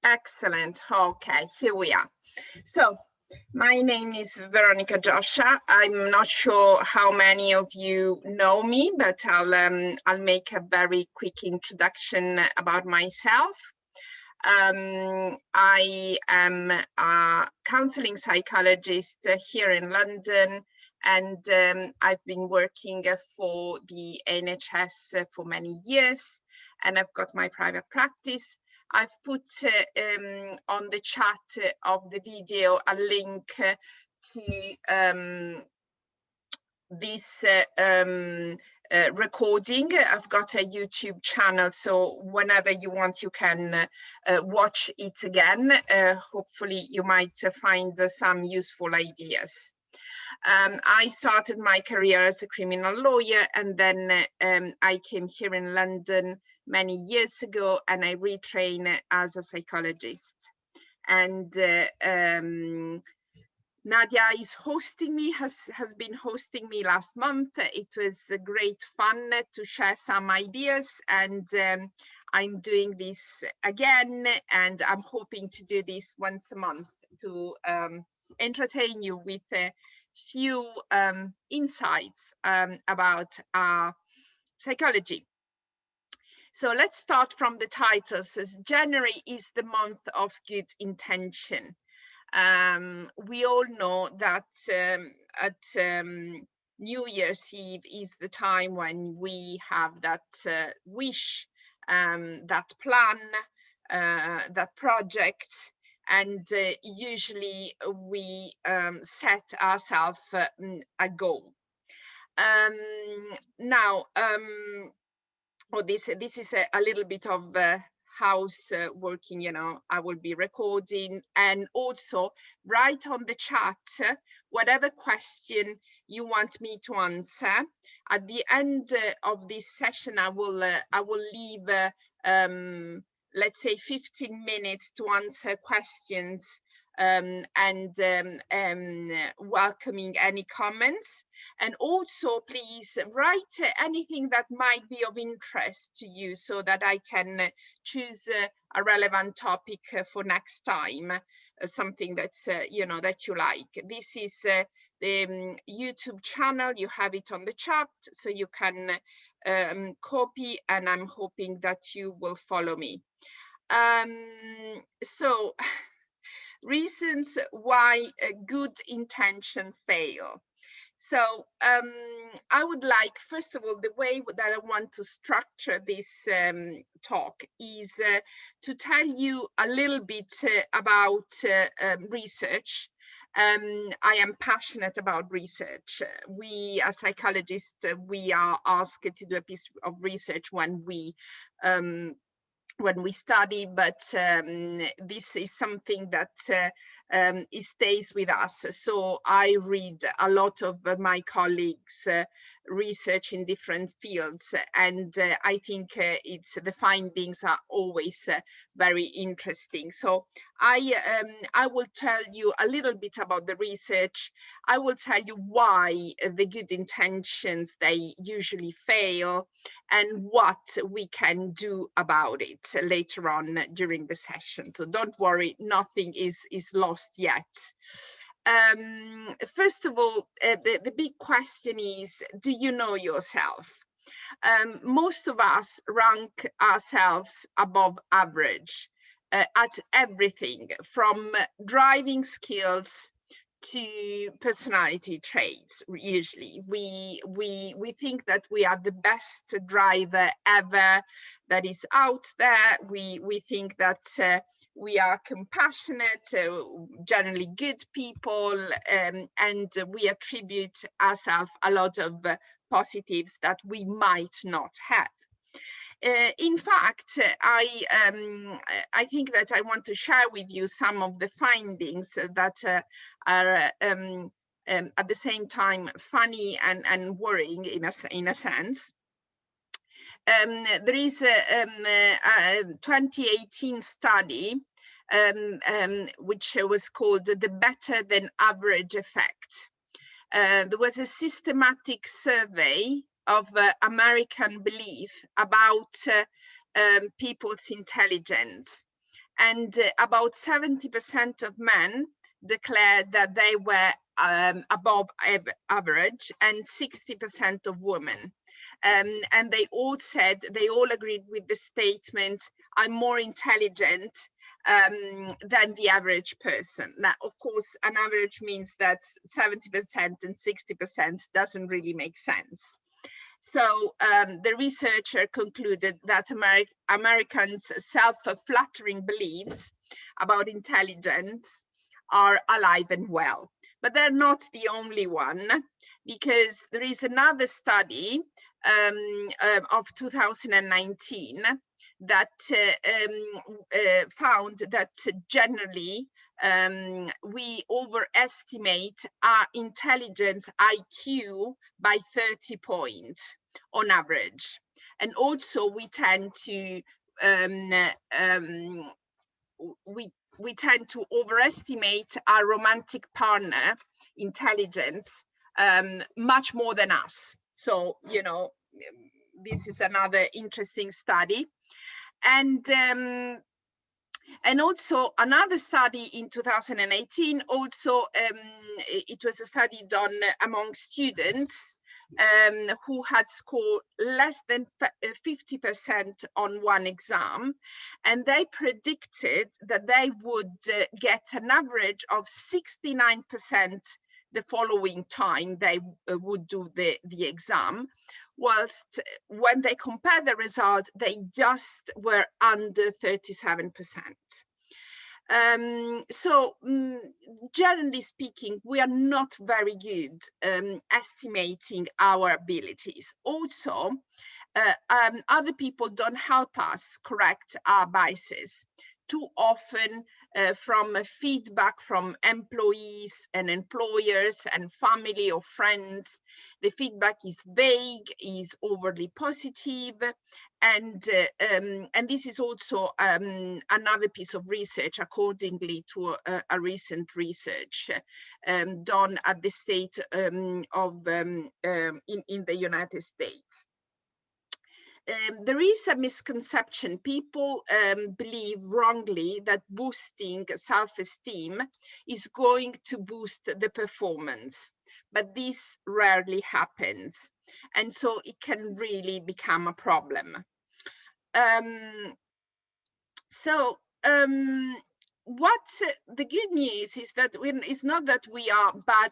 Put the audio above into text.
Excellent. Okay, here we are. So, my name is Veronica Josha. I'm not sure how many of you know me, but I'll make a very quick introduction about myself. I am a counseling psychologist here in London, and I've been working for the NHS for many years, and I've got my private practice. I've put on the chat of the video a link to this recording. I've got a YouTube channel, so whenever you want, you can watch it again. Hopefully, you might find some useful ideas. I started my career as a criminal lawyer, and then I came here in London many years ago, and I retrained as a psychologist. And Nadia is hosting me, has been hosting me last month. It was great fun to share some ideas, and I'm doing this again, and I'm hoping to do this once a month to entertain you with a few insights about psychology. So let's start from the title. Says January is the month of good intention. We all know that at New Year's Eve is the time when we have that wish, that plan, that project, and usually we set ourselves a goal. Now, this is a little bit of house working, I will be recording, and also write on the chat whatever question you want me to answer. At the end of this session, I will leave let's say 15 minutes to answer questions and welcoming any comments. And also, please write anything that might be of interest to you so that I can choose a relevant topic for next time, something that's, that you like. This is the YouTube channel. You have it on the chat, so you can copy, and I'm hoping that you will follow me. So, reasons why a good intention fail. So I would like, first of all, the way that I want to structure this talk is to tell you a little bit about research. I am passionate about research. We, as psychologists, we are asked to do a piece of research when we study, but this is something that it stays with us. So I read a lot of my colleagues' research in different fields, and I think the findings are always very interesting. So I will tell you a little bit about the research. I will tell you why the good intentions, they usually fail, and what we can do about it later on during the session. So don't worry, nothing is lost yet. First of all, the big question is, do you know yourself? Most of us rank ourselves above average at everything from driving skills to personality traits. Usually we think that we are the best driver ever that is out there. We think that we are compassionate, generally good people, and we attribute ourselves a lot of positives that we might not have. In fact, I think that I want to share with you some of the findings that are at the same time funny and worrying in a sense. There is a 2018 study which was called the better than average effect. There was a systematic survey of American belief about people's intelligence. and about 70% of men declared that they were above average, and 60% of women. And they all said, they all agreed with the statement, I'm more intelligent than the average person. Now, of course, an average means that 70% and 60% doesn't really make sense. So the researcher concluded that Americans' self-flattering beliefs about intelligence are alive and well. But they're not the only one, because there is another study of 2019 that found that generally we overestimate our intelligence IQ by 30 points on average. And also we tend to we tend to overestimate our romantic partner intelligence much more than us. So, you know, this is another interesting study. And also another study in 2018, also it was a study done among students who had scored less than 50% on one exam, and they predicted that they would get an average of 69% the following time they would do the exam, whilst when they compare the result, they just were under 37%. So generally speaking, we are not very good estimating our abilities. Also, other people don't help us correct our biases. Too often from feedback from employees and employers and family or friends, the feedback is vague, is overly positive, and this is also another piece of research accordingly to a recent research done at the state in the United States. There is a misconception. People believe wrongly that boosting self-esteem is going to boost the performance, but this rarely happens. And so it can really become a problem. What the good news is that it's not that we are bad